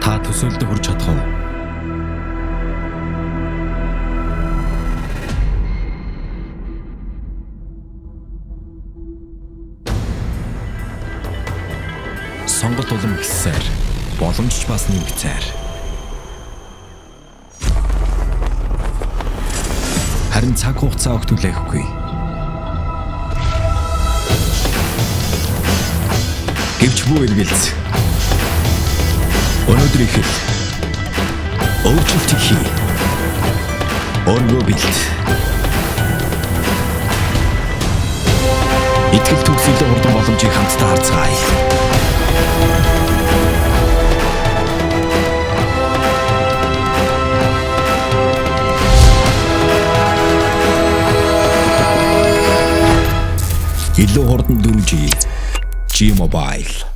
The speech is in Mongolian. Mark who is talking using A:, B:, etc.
A: Та төсөөлдөд хүрч чадах уу? Сонголт улам ихсээр, боломж ч бас нэмэгцээр. Харин цаг хугацаа огт хүлээхгүй. Гэвч бүү эргэлз. Өнөөдөр ихэл өөрчлөлт хий. Өөргөө бэлт. Итгэл төгсөлийн хурдан боломжийг хамтдаа харцгаая. Илүү хурдан 4G G Mobile